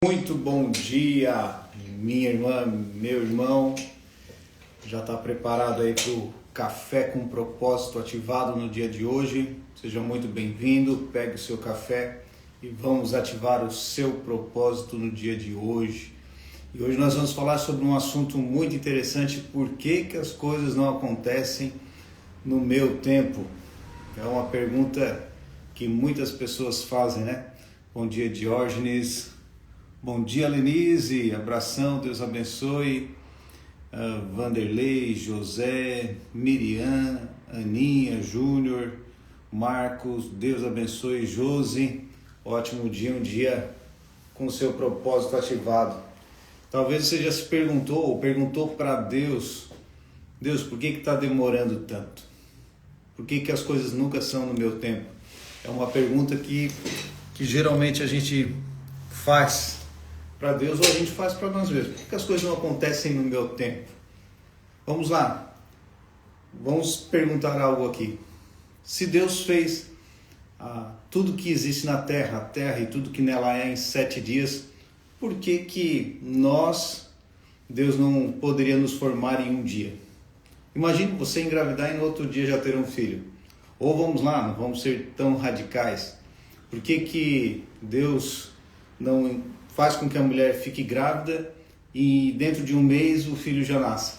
Muito bom dia, minha irmã, meu irmão. Já está preparado aí para o café com propósito ativado no dia de hoje? Seja muito bem-vindo, pegue o seu café e vamos ativar o seu propósito no dia de hoje. E hoje nós vamos falar sobre um assunto muito interessante: por que as coisas não acontecem no meu tempo? É uma pergunta que muitas pessoas fazem, né? Bom dia, Diógenes. Bom dia, Lenise, abração, Deus abençoe. Vanderlei, José, Miriam, Aninha, Júnior, Marcos, Deus abençoe. Josi, ótimo dia, um dia com o seu propósito ativado. Talvez você já se perguntou ou perguntou para Deus: Deus, por que está demorando tanto? Por que as coisas nunca são no meu tempo? É uma pergunta que geralmente a gente faz para Deus ou a gente faz para nós mesmos. Por que as coisas não acontecem no meu tempo? Vamos lá. Vamos perguntar algo aqui. Se Deus fez tudo que existe na terra, a terra e tudo que nela é em 7 dias, por que Deus não poderia nos formar em um dia? Imagine você engravidar e no outro dia já ter um filho. Ou vamos lá, não vamos ser tão radicais. Por que Deus não faz com que a mulher fique grávida e dentro de um mês o filho já nasce?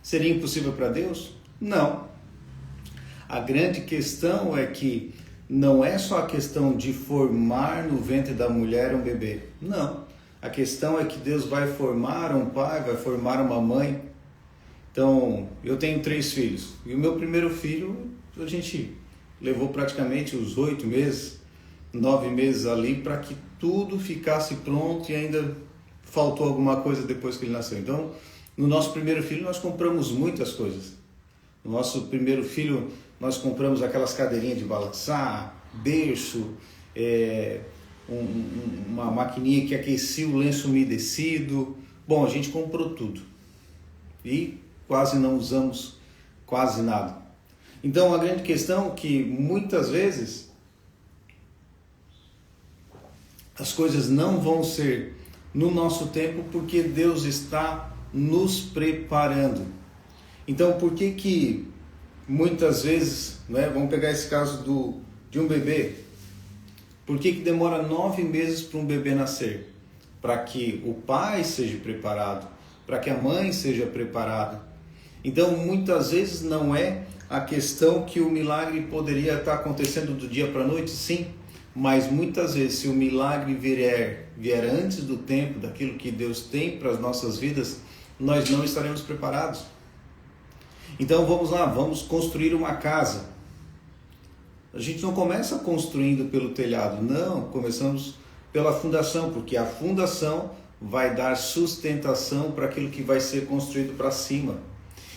Seria impossível para Deus? Não. A grande questão é que não é só a questão de formar no ventre da mulher um bebê. Não. A questão é que Deus vai formar um pai, vai formar uma mãe. Então, eu tenho 3 filhos. E o meu primeiro filho, a gente levou praticamente os 8 meses, 9 meses ali para que tudo ficasse pronto e ainda faltou alguma coisa depois que ele nasceu. Então, no nosso primeiro filho nós compramos muitas coisas. No nosso primeiro filho nós compramos aquelas cadeirinhas de balançar, berço, uma maquininha que aquecia o lenço umedecido. Bom, a gente comprou tudo e quase não usamos quase nada. Então, a grande questão é que muitas vezes as coisas não vão ser no nosso tempo porque Deus está nos preparando. Então, por que muitas vezes, né, vamos pegar esse caso de um bebê, por que demora 9 meses para um bebê nascer? Para que o pai seja preparado, para que a mãe seja preparada. Então, muitas vezes não é a questão que o milagre poderia estar acontecendo do dia para a noite, sim. Mas muitas vezes, se o milagre vier antes do tempo, daquilo que Deus tem para as nossas vidas, nós não estaremos preparados. Então vamos lá, vamos construir uma casa. A gente não começa construindo pelo telhado, não, começamos pela fundação, porque a fundação vai dar sustentação para aquilo que vai ser construído para cima.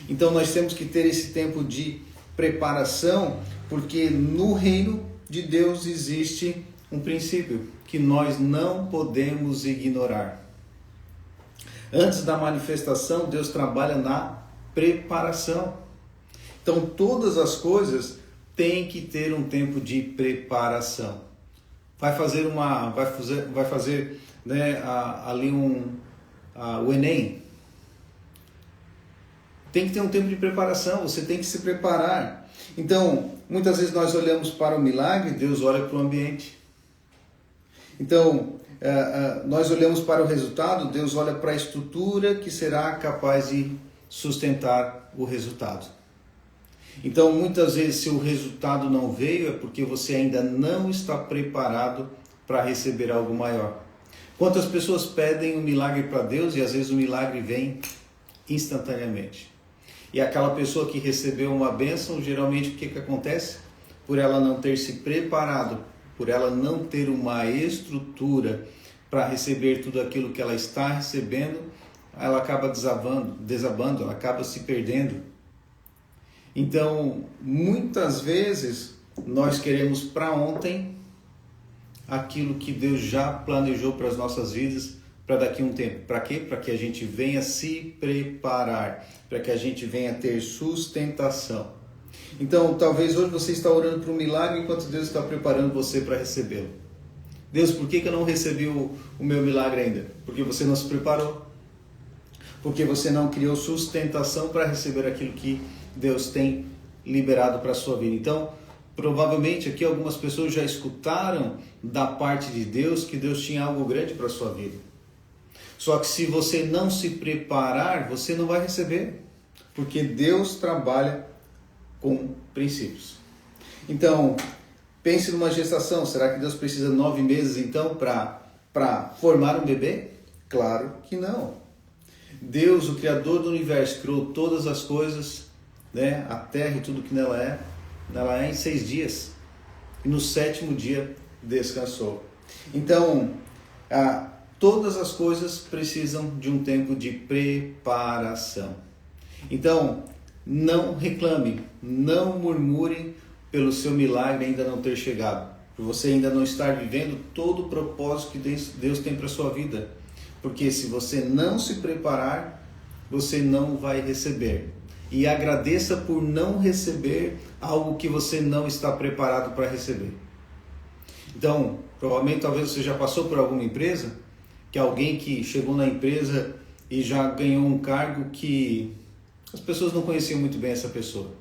Então nós temos que ter esse tempo de preparação, porque no reino de Deus existe um princípio que nós não podemos ignorar. Antes da manifestação, Deus trabalha na preparação. Então todas as coisas têm que ter um tempo de preparação. Vai fazer né, ali o Enem. Tem que ter um tempo de preparação, você tem que se preparar. Então, muitas vezes nós olhamos para o milagre, Deus olha para o ambiente. Então, nós olhamos para o resultado, Deus olha para a estrutura que será capaz de sustentar o resultado. Então, muitas vezes, se o resultado não veio, é porque você ainda não está preparado para receber algo maior. Quantas pessoas pedem um milagre para Deus e às vezes o milagre vem instantaneamente? E aquela pessoa que recebeu uma bênção, geralmente o que acontece? Por ela não ter se preparado, por ela não ter uma estrutura para receber tudo aquilo que ela está recebendo, ela acaba desabando, ela acaba se perdendo. Então, muitas vezes, nós queremos para ontem aquilo que Deus já planejou para as nossas vidas, para daqui a um tempo. Para quê? Para que a gente venha se preparar, para que a gente venha ter sustentação. Então, talvez hoje você está orando por um milagre enquanto Deus está preparando você para recebê-lo. Deus, por que eu não recebi o meu milagre ainda? Porque você não se preparou. Porque você não criou sustentação para receber aquilo que Deus tem liberado para a sua vida. Então, provavelmente aqui algumas pessoas já escutaram da parte de Deus que Deus tinha algo grande para a sua vida. Só que se você não se preparar, você não vai receber. Porque Deus trabalha com princípios. Então, pense numa gestação. Será que Deus precisa 9 meses então para formar um bebê? Claro que não. Deus, o Criador do universo, criou todas as coisas, né? A terra e tudo que nela é em 6 dias. E no 7º dia descansou. Então, todas as coisas precisam de um tempo de preparação. Então, não reclame, não murmure pelo seu milagre ainda não ter chegado, por você ainda não estar vivendo todo o propósito que Deus tem para a sua vida. Porque se você não se preparar, você não vai receber. E agradeça por não receber algo que você não está preparado para receber. Então, provavelmente, talvez você já passou por alguma empresa, que alguém que chegou na empresa e já ganhou um cargo que as pessoas não conheciam muito bem essa pessoa.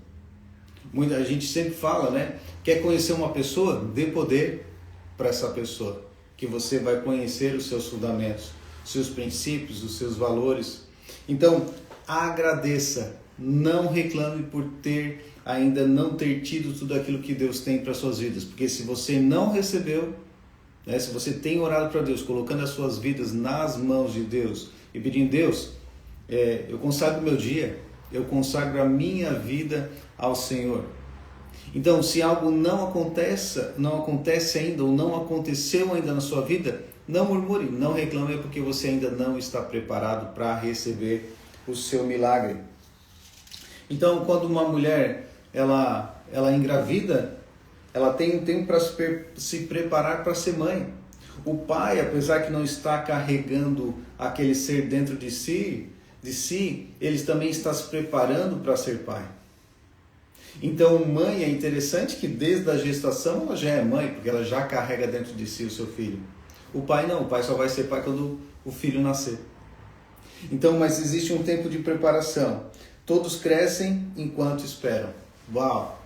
A gente sempre fala, né? Quer conhecer uma pessoa? Dê poder para essa pessoa, que você vai conhecer os seus fundamentos, os seus princípios, os seus valores. Então, agradeça, não reclame por ainda não ter tido tudo aquilo que Deus tem para suas vidas, porque se você não recebeu, né, se você tem orado para Deus, colocando as suas vidas nas mãos de Deus e pedindo, Deus, eu consagro o meu dia, eu consagro a minha vida ao Senhor. Então, se algo não acontece ainda, ou não aconteceu ainda na sua vida, não murmure, não reclame, porque você ainda não está preparado para receber o seu milagre. Então, quando uma mulher ela engravida, ela tem um tempo para se preparar para ser mãe. O pai, apesar que não está carregando aquele ser dentro de si, ele também está se preparando para ser pai. Então, mãe, é interessante que desde a gestação ela já é mãe, porque ela já carrega dentro de si o seu filho. O pai não, o pai só vai ser pai quando o filho nascer. Então, mas existe um tempo de preparação. Todos crescem enquanto esperam. Uau!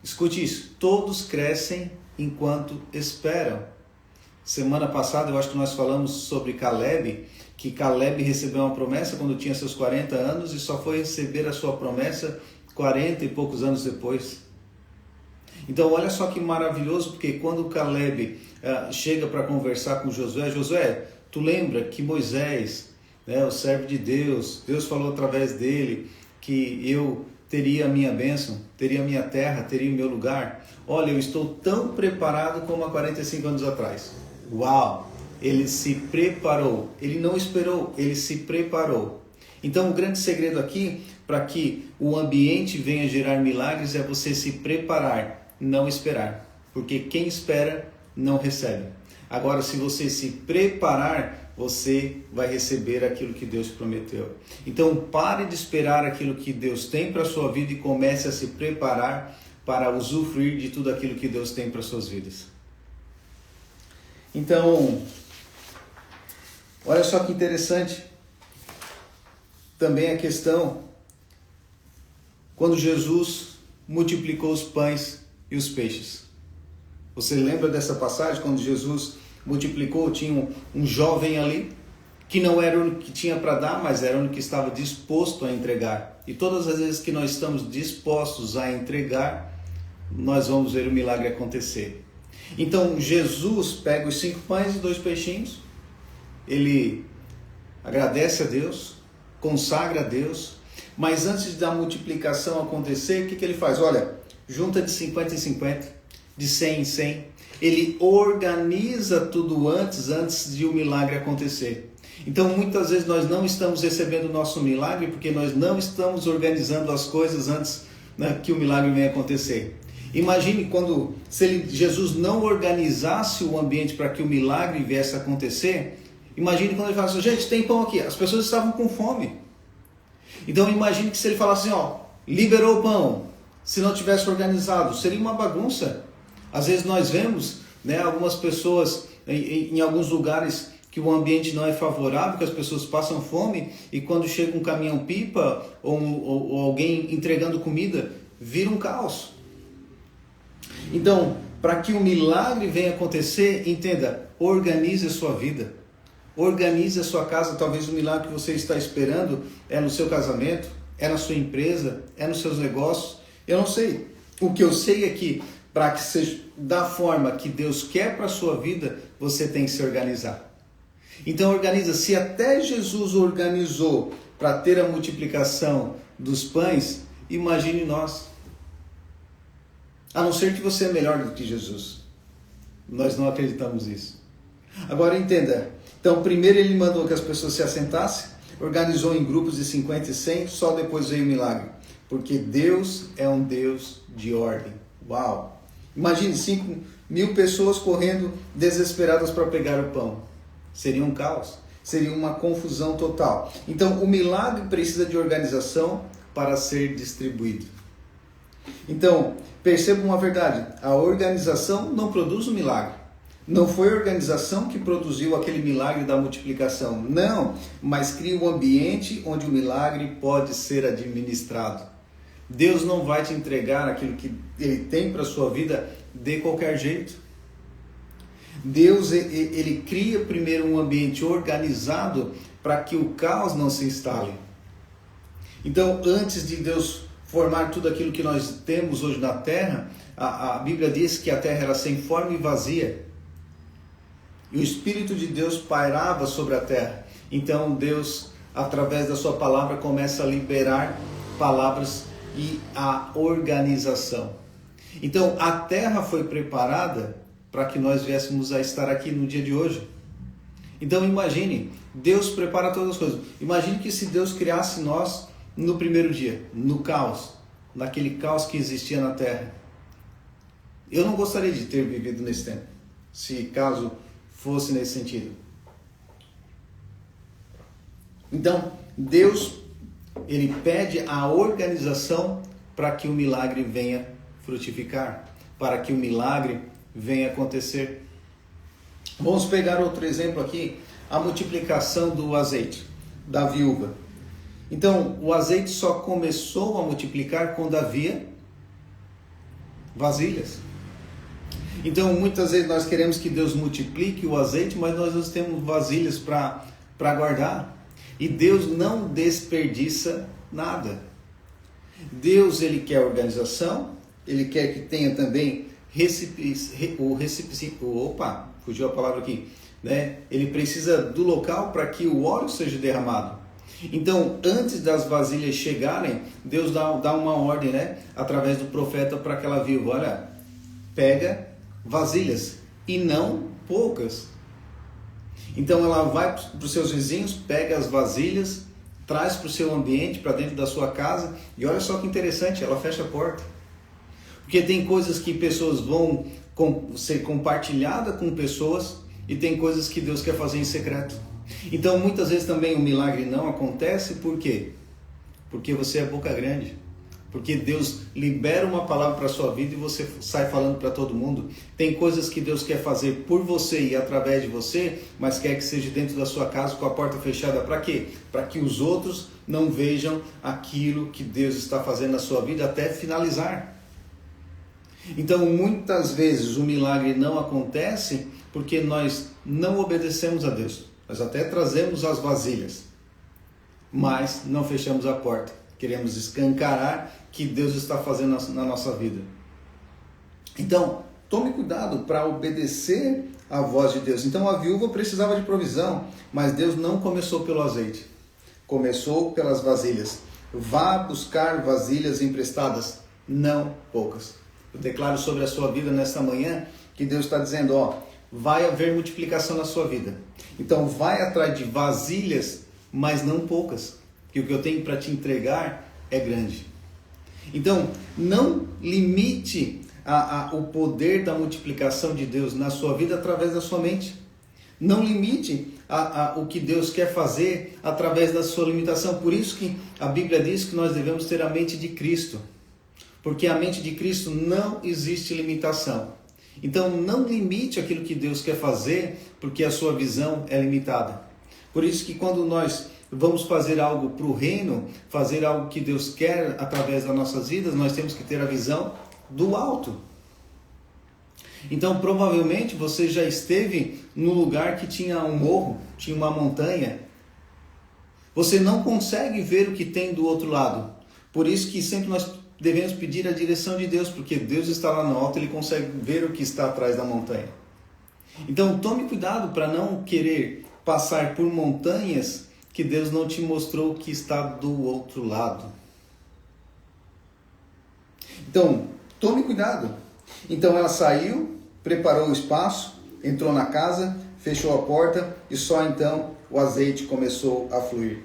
Escute isso, todos crescem enquanto esperam. Semana passada eu acho que nós falamos sobre Caleb, que Caleb recebeu uma promessa quando tinha seus 40 anos e só foi receber a sua promessa 40 e poucos anos depois. Então olha só que maravilhoso, porque quando Caleb chega para conversar com Josué, tu lembra que Moisés, né, o servo de Deus falou através dele que eu teria a minha bênção, teria a minha terra, teria o meu lugar. Olha, eu estou tão preparado como há 45 anos atrás. Uau! Ele se preparou, ele não esperou, ele se preparou. Então o grande segredo aqui, para que o ambiente venha gerar milagres, é você se preparar, não esperar. Porque quem espera não recebe. Agora, se você se preparar, você vai receber aquilo que Deus prometeu. Então pare de esperar aquilo que Deus tem para a sua vida e comece a se preparar para usufruir de tudo aquilo que Deus tem para as suas vidas. Então, olha só que interessante também a questão quando Jesus multiplicou os pães e os peixes. Você lembra dessa passagem quando Jesus multiplicou? Tinha um jovem ali que não era o único que tinha para dar, mas era o único que estava disposto a entregar. E todas as vezes que nós estamos dispostos a entregar, nós vamos ver o milagre acontecer. Então Jesus pega os 5 pães e 2 peixinhos, ele agradece a Deus, consagra a Deus, mas antes da multiplicação acontecer, o que ele faz? Olha, junta de 50 em 50, de 100 em 100, ele organiza tudo antes de o milagre acontecer. Então muitas vezes nós não estamos recebendo o nosso milagre porque nós não estamos organizando as coisas antes, né, que o milagre venha acontecer. Imagine se Jesus não organizasse o ambiente para que o milagre viesse a acontecer. Imagine quando ele fala assim, gente, tem pão aqui. As pessoas estavam com fome. Então imagine que se ele falasse assim, liberou o pão, se não tivesse organizado, seria uma bagunça. Às vezes nós vemos né? Algumas pessoas, em alguns lugares que o ambiente não é favorável, que as pessoas passam fome, e quando chega um caminhão-pipa ou alguém entregando comida, vira um caos. Então, para que o milagre venha acontecer, entenda, organize a sua vida, organize a sua casa. Talvez o milagre que você está esperando é no seu casamento, é na sua empresa, é nos seus negócios, eu não sei. O que eu sei é que, para que seja da forma que Deus quer para a sua vida, você tem que se organizar. Então organiza. Se até Jesus organizou para ter a multiplicação dos pães, imagine nós. A não ser que você é melhor do que Jesus. Nós não acreditamos nisso. Agora entenda. Então primeiro ele mandou que as pessoas se assentassem, organizou em grupos de 50 e 100, só depois veio o milagre. Porque Deus é um Deus de ordem. Uau! Imagine 5.000 pessoas correndo desesperadas para pegar o pão. Seria um caos, seria uma confusão total. Então, o milagre precisa de organização para ser distribuído. Então, perceba uma verdade, a organização não produz o milagre. Não foi a organização que produziu aquele milagre da multiplicação, não, mas cria um ambiente onde o milagre pode ser administrado. Deus não vai te entregar aquilo que Ele tem para a sua vida de qualquer jeito. Deus, ele cria primeiro um ambiente organizado para que o caos não se instale. Então, antes de Deus formar tudo aquilo que nós temos hoje na terra, a Bíblia diz que a terra era sem forma e vazia. E o Espírito de Deus pairava sobre a terra. Então, Deus, através da sua palavra, começa a liberar palavras e a organização. Então, a terra foi preparada para que nós viéssemos a estar aqui no dia de hoje. Então imagine, Deus prepara todas as coisas. Imagine que se Deus criasse nós no primeiro dia, no caos, naquele caos que existia na terra. Eu não gostaria de ter vivido nesse tempo, se caso fosse nesse sentido. Então, Deus, ele pede a organização para que o milagre venha frutificar, para que o milagre venha acontecer. Vamos pegar outro exemplo aqui, a multiplicação do azeite, da viúva. Então, o azeite só começou a multiplicar quando havia vasilhas. Então, muitas vezes nós queremos que Deus multiplique o azeite, mas nós não temos vasilhas para guardar. E Deus não desperdiça nada. Deus, ele quer organização, ele quer que tenha também fugiu a palavra aqui, né? Ele precisa do local para que o óleo seja derramado. Então, antes das vasilhas chegarem, Deus dá uma ordem, né? Através do profeta para aquela viúva, olha, pega vasilhas e não poucas. Então ela vai para os seus vizinhos, pega as vasilhas, traz para o seu ambiente, para dentro da sua casa, e olha só que interessante, ela fecha a porta. Porque tem coisas que pessoas vão ser compartilhadas com pessoas e tem coisas que Deus quer fazer em secreto. Então muitas vezes também o milagre não acontece, por quê? Porque você é boca grande. Porque Deus libera uma palavra para a sua vida e você sai falando para todo mundo. Tem coisas que Deus quer fazer por você e através de você, mas quer que seja dentro da sua casa com a porta fechada. Para quê? Para que os outros não vejam aquilo que Deus está fazendo na sua vida até finalizar. Então muitas vezes o milagre não acontece porque nós não obedecemos a Deus. Nós até trazemos as vasilhas, mas não fechamos a porta. Queremos escancarar que Deus está fazendo na nossa vida. Então, tome cuidado para obedecer à voz de Deus. Então, a viúva precisava de provisão, mas Deus não começou pelo azeite. Começou pelas vasilhas. Vá buscar vasilhas emprestadas, não poucas. Eu declaro sobre a sua vida nesta manhã que Deus está dizendo, vai haver multiplicação na sua vida. Então, vai atrás de vasilhas, mas não poucas. Que o que eu tenho para te entregar é grande. Então, não limite o poder da multiplicação de Deus na sua vida através da sua mente. Não limite o que Deus quer fazer através da sua limitação. Por isso que a Bíblia diz que nós devemos ter a mente de Cristo. Porque a mente de Cristo não existe limitação. Então não limite aquilo que Deus quer fazer, porque a sua visão é limitada. Por isso que quando nós vamos fazer algo para o reino, fazer algo que Deus quer através das nossas vidas, nós temos que ter a visão do alto. Então provavelmente você já esteve num lugar que tinha um morro, tinha uma montanha. Você não consegue ver o que tem do outro lado. Por isso que sempre nós devemos pedir a direção de Deus, porque Deus está lá no alto, Ele consegue ver o que está atrás da montanha. Então tome cuidado para não querer passar por montanhas que Deus não te mostrou que está do outro lado. Então, tome cuidado. Então ela saiu, preparou o espaço, entrou na casa, fechou a porta e só então o azeite começou a fluir.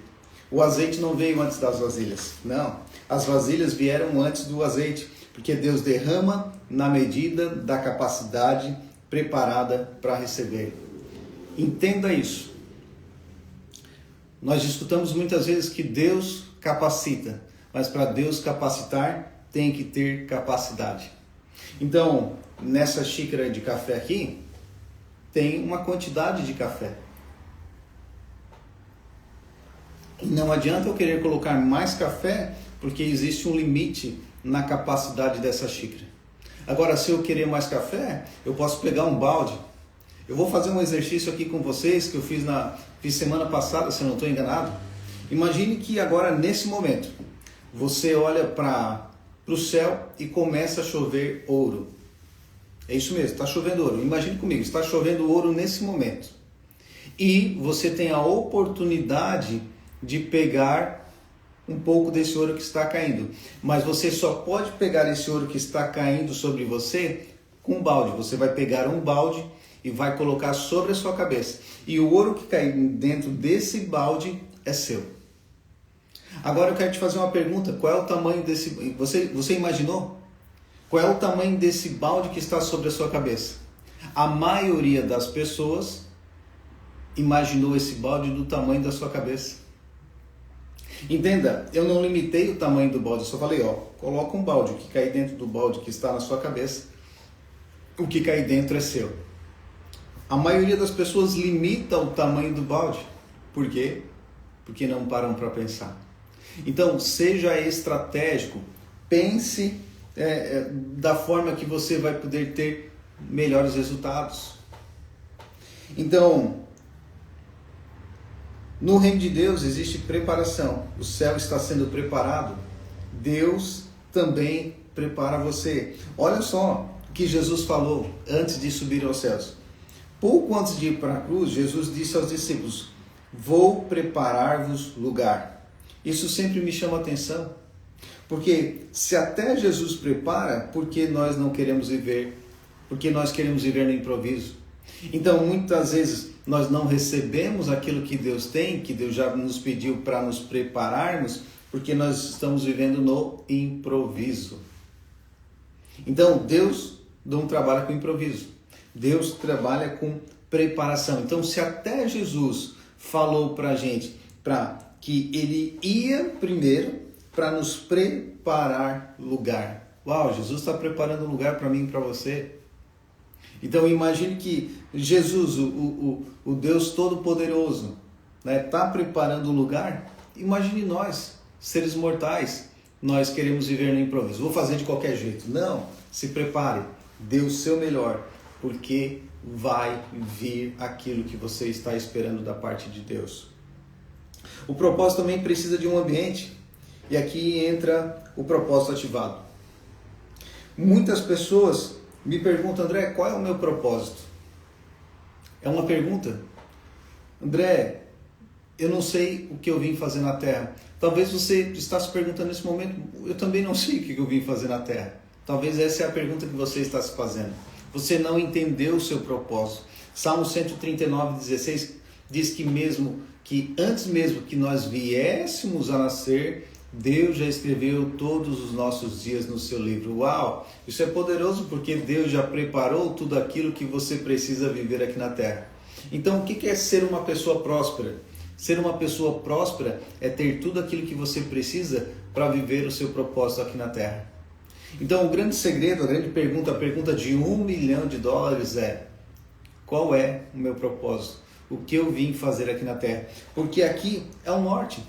O azeite não veio antes das vasilhas, não. As vasilhas vieram antes do azeite, porque Deus derrama na medida da capacidade preparada para receber. Entenda isso. Nós escutamos muitas vezes que Deus capacita, mas para Deus capacitar tem que ter capacidade. Então, nessa xícara de café aqui, tem uma quantidade de café. E não adianta eu querer colocar mais café, porque existe um limite na capacidade dessa xícara. Agora, se eu querer mais café, eu posso pegar um balde. Eu vou fazer um exercício aqui com vocês que eu fiz semana passada, se eu não estou enganado. Imagine que agora, nesse momento, você olha para o céu e começa a chover ouro. É isso mesmo, está chovendo ouro. Imagine comigo, está chovendo ouro nesse momento. E você tem a oportunidade de pegar um pouco desse ouro que está caindo. Mas você só pode pegar esse ouro que está caindo sobre você com um balde. Você vai pegar um balde e vai colocar sobre a sua cabeça. E o ouro que cai dentro desse balde é seu. Agora eu quero te fazer uma pergunta. Qual é o tamanho desse... Você imaginou? Qual é o tamanho desse balde que está sobre a sua cabeça? A maioria das pessoas imaginou esse balde do tamanho da sua cabeça. Entenda, eu não limitei o tamanho do balde, eu só falei, coloca um balde, o que cair dentro do balde que está na sua cabeça, o que cair dentro é seu. A maioria das pessoas limita o tamanho do balde. Por quê? Porque não param para pensar. Então, seja estratégico, pense da forma que você vai poder ter melhores resultados. Então, no reino de Deus existe preparação. O céu está sendo preparado. Deus também prepara você. Olha só o que Jesus falou antes de subir aos céus. Pouco antes de ir para a cruz, Jesus disse aos discípulos: vou preparar-vos lugar. Isso sempre me chama a atenção. Porque se até Jesus prepara, por que nós não queremos viver? Porque nós queremos viver no improviso. Então, muitas vezes, nós não recebemos aquilo que Deus tem, que Deus já nos pediu para nos prepararmos, porque nós estamos vivendo no improviso. Então, Deus não trabalha com improviso. Deus trabalha com preparação. Então, se até Jesus falou para a gente que Ele ia primeiro para nos preparar lugar. Uau, Jesus está preparando um lugar para mim e para você. Então imagine que Jesus, o Deus Todo-Poderoso, está preparando um lugar. Imagine nós, seres mortais, nós queremos viver no improviso. Vou fazer de qualquer jeito. Não, se prepare, dê o seu melhor, porque vai vir aquilo que você está esperando da parte de Deus. O propósito também precisa de um ambiente, e aqui entra o propósito ativado. Muitas pessoas me perguntam: André, qual é o meu propósito? É uma pergunta. André, eu não sei o que eu vim fazer na Terra. Talvez você está se perguntando nesse momento: eu também não sei o que eu vim fazer na Terra. Talvez essa é a pergunta que você está se fazendo. Você não entendeu o seu propósito. Salmo 139:16 diz que antes mesmo que nós viéssemos a nascer, Deus já escreveu todos os nossos dias no seu livro. Uau! Isso é poderoso, porque Deus já preparou tudo aquilo que você precisa viver aqui na Terra. Então, o que é ser uma pessoa próspera? Ser uma pessoa próspera é ter tudo aquilo que você precisa para viver o seu propósito aqui na Terra. Então o grande segredo, a grande pergunta, a pergunta de $1 milhão é: qual é o meu propósito? O que eu vim fazer aqui na Terra? Porque aqui é o norte.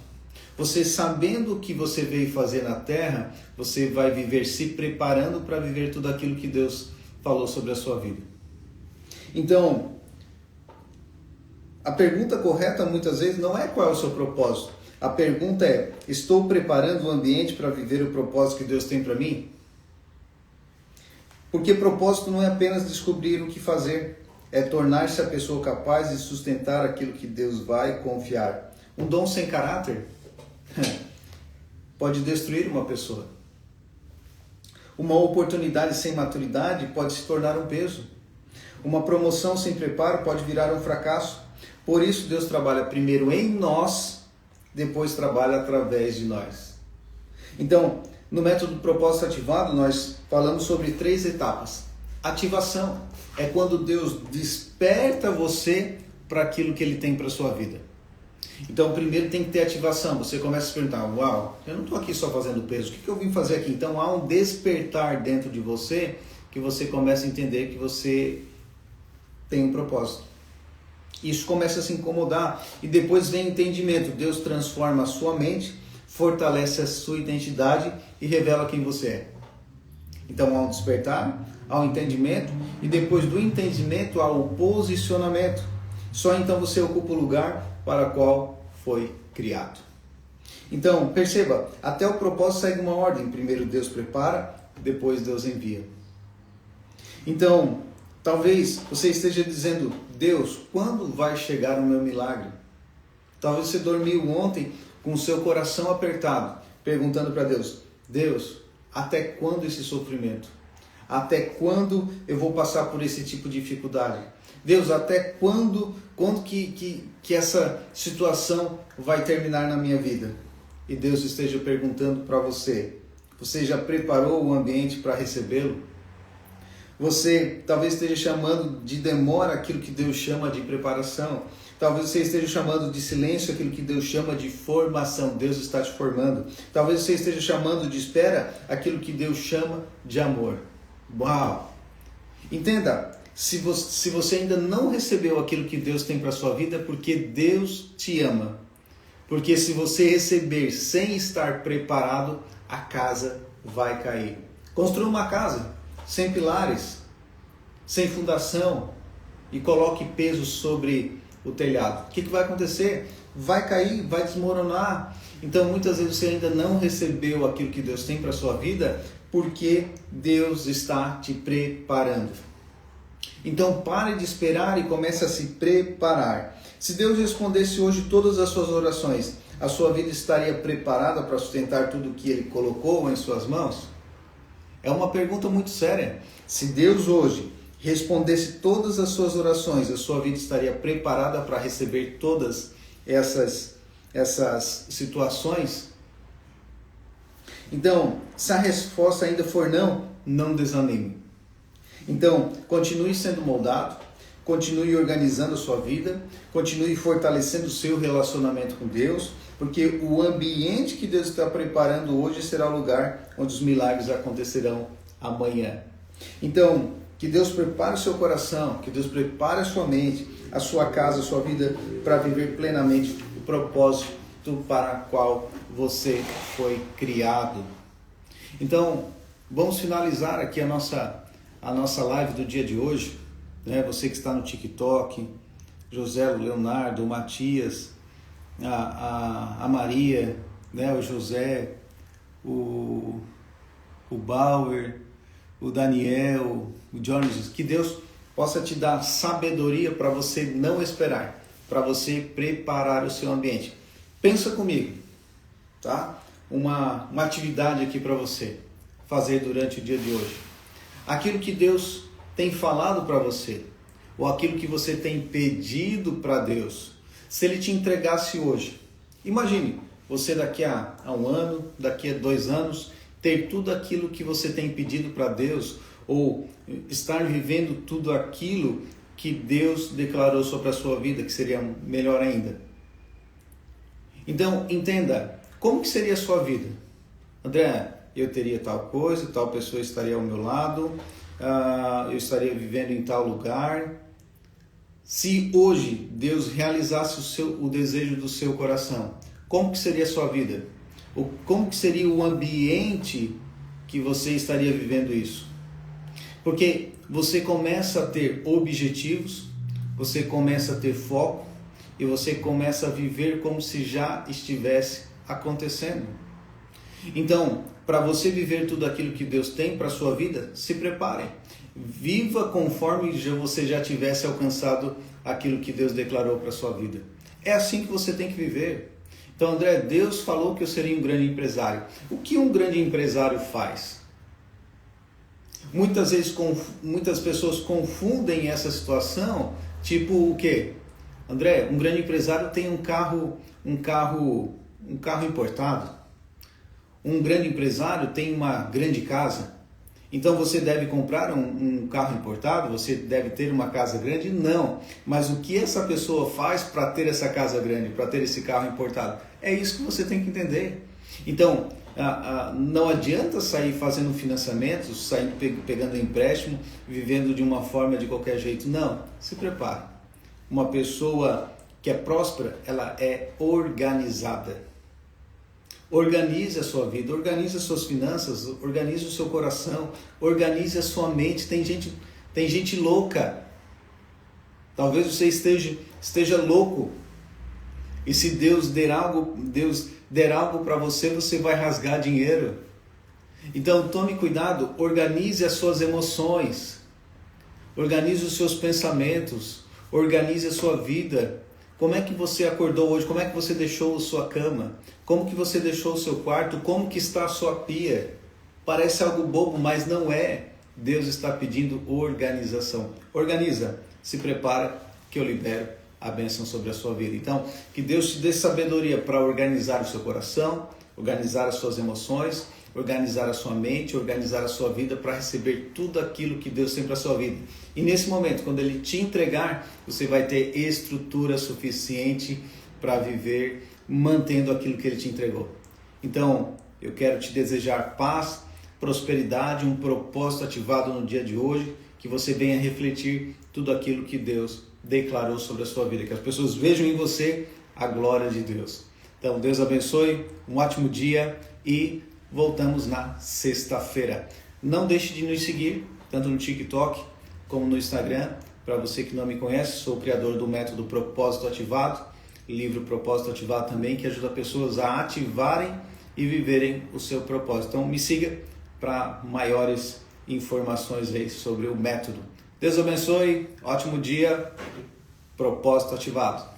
Você sabendo o que você veio fazer na Terra, você vai viver se preparando para viver tudo aquilo que Deus falou sobre a sua vida. Então, a pergunta correta muitas vezes não é qual é o seu propósito. A pergunta é: estou preparando o ambiente para viver o propósito que Deus tem para mim? Porque propósito não é apenas descobrir o que fazer, é tornar-se a pessoa capaz de sustentar aquilo que Deus vai confiar. Um dom sem caráter pode destruir uma pessoa. Uma oportunidade sem maturidade pode se tornar um peso. Uma promoção sem preparo pode virar um fracasso. Por isso Deus trabalha primeiro em nós, depois trabalha através de nós. Então, no método propósito ativado, nós falamos sobre 3 etapas. Ativação é quando Deus desperta você para aquilo que Ele tem para a sua vida. Então, primeiro tem que ter ativação. Você começa a se perguntar: uau, eu não estou aqui só fazendo peso, o que eu vim fazer aqui? Então, há um despertar dentro de você, que você começa a entender que você tem um propósito. Isso começa a se incomodar, e depois vem o entendimento. Deus transforma a sua mente, fortalece a sua identidade e revela quem você é. Então há um despertar, há um entendimento, e depois do entendimento há o posicionamento. Só então você ocupa o lugar para o qual foi criado. Então perceba, até o propósito segue uma ordem. Primeiro Deus prepara, depois Deus envia. Então talvez você esteja dizendo: Deus, quando vai chegar o meu milagre? Talvez você dormiu ontem com o seu coração apertado, perguntando para Deus: Deus, até quando esse sofrimento? Até quando eu vou passar por esse tipo de dificuldade? Deus, até quando que essa situação vai terminar na minha vida? E Deus esteja perguntando para você: você já preparou o ambiente para recebê-lo? Você talvez esteja chamando de demora aquilo que Deus chama de preparação. Talvez você esteja chamando de silêncio aquilo que Deus chama de formação. Deus está te formando. Talvez você esteja chamando de espera aquilo que Deus chama de amor. Uau! Entenda, se você ainda não recebeu aquilo que Deus tem para a sua vida, é porque Deus te ama. Porque se você receber sem estar preparado, a casa vai cair. Construa uma casa sem pilares, sem fundação, e coloque peso sobre o telhado. O que vai acontecer? Vai cair, vai desmoronar. Então muitas vezes você ainda não recebeu aquilo que Deus tem para a sua vida, porque Deus está te preparando. Então pare de esperar e comece a se preparar. Se Deus respondesse hoje todas as suas orações, a sua vida estaria preparada para sustentar tudo que Ele colocou em suas mãos? É uma pergunta muito séria. Se Deus hoje respondesse todas as suas orações, a sua vida estaria preparada para receber todas essas situações? Então, se a resposta ainda for não, não desanime. Então, continue sendo moldado, continue organizando a sua vida, continue fortalecendo o seu relacionamento com Deus, porque o ambiente que Deus está preparando hoje será o lugar onde os milagres acontecerão amanhã. Então, que Deus prepare o seu coração, que Deus prepare a sua mente, a sua casa, a sua vida, para viver plenamente o propósito para o qual você foi criado. Então, vamos finalizar aqui a nossa live do dia de hoje. Você que está no TikTok, José, o Leonardo, o Matias, a Maria, o José, o Bauer, o Daniel, o Jones, que Deus possa te dar sabedoria para você não esperar, para você preparar o seu ambiente. Pensa comigo, tá? Uma atividade aqui para você fazer durante o dia de hoje. Aquilo que Deus tem falado para você, ou aquilo que você tem pedido para Deus, se Ele te entregasse hoje. Imagine, você daqui a um ano, daqui a 2 anos, ter tudo aquilo que você tem pedido para Deus, ou estar vivendo tudo aquilo que Deus declarou sobre a sua vida, que seria melhor ainda. Então, entenda, como que seria a sua vida? André, eu teria tal coisa, tal pessoa estaria ao meu lado, eu estaria vivendo em tal lugar. Se hoje Deus realizasse o desejo do seu coração, como que seria a sua vida? Como que seria o ambiente que você estaria vivendo isso? Porque você começa a ter objetivos, você começa a ter foco e você começa a viver como se já estivesse acontecendo. Então, para você viver tudo aquilo que Deus tem para a sua vida, se prepare. Viva conforme você já tivesse alcançado aquilo que Deus declarou para a sua vida. É assim que você tem que viver. Então, André, Deus falou que eu seria um grande empresário. O que um grande empresário faz? Muitas vezes, muitas pessoas confundem essa situação, tipo o quê? André, um grande empresário tem um carro importado. Um grande empresário tem uma grande casa. Então você deve comprar um carro importado? Você deve ter uma casa grande? Não. Mas o que essa pessoa faz para ter essa casa grande, para ter esse carro importado? É isso que você tem que entender. Então, não adianta sair fazendo financiamentos, sair pegando empréstimo, vivendo de uma forma de qualquer jeito. Não, se prepare. Uma pessoa que é próspera, ela é organizada. Organize a sua vida, organize as suas finanças, organize o seu coração, organize a sua mente. Tem gente louca. Talvez você esteja louco. E se Deus der algo para você, você vai rasgar dinheiro. Então tome cuidado, organize as suas emoções, organize os seus pensamentos, organize a sua vida. Como é que você acordou hoje? Como é que você deixou a sua cama? Como que você deixou o seu quarto? Como que está a sua pia? Parece algo bobo, mas não é. Deus está pedindo organização. Organiza, se prepara que eu libero a bênção sobre a sua vida. Então, que Deus te dê sabedoria para organizar o seu coração, organizar as suas emoções, organizar a sua mente, organizar a sua vida para receber tudo aquilo que Deus tem para a sua vida. E nesse momento, quando Ele te entregar, você vai ter estrutura suficiente para viver mantendo aquilo que Ele te entregou. Então, eu quero te desejar paz, prosperidade, um propósito ativado no dia de hoje, que você venha refletir tudo aquilo que Deus declarou sobre a sua vida, que as pessoas vejam em você a glória de Deus. Então, Deus abençoe, um ótimo dia e voltamos na sexta-feira. Não deixe de nos seguir, tanto no TikTok como no Instagram. Para você que não me conhece, sou o criador do método Propósito Ativado, livro Propósito Ativado também, que ajuda pessoas a ativarem e viverem o seu propósito. Então me siga para maiores informações aí sobre o método. Deus abençoe, ótimo dia, Propósito Ativado.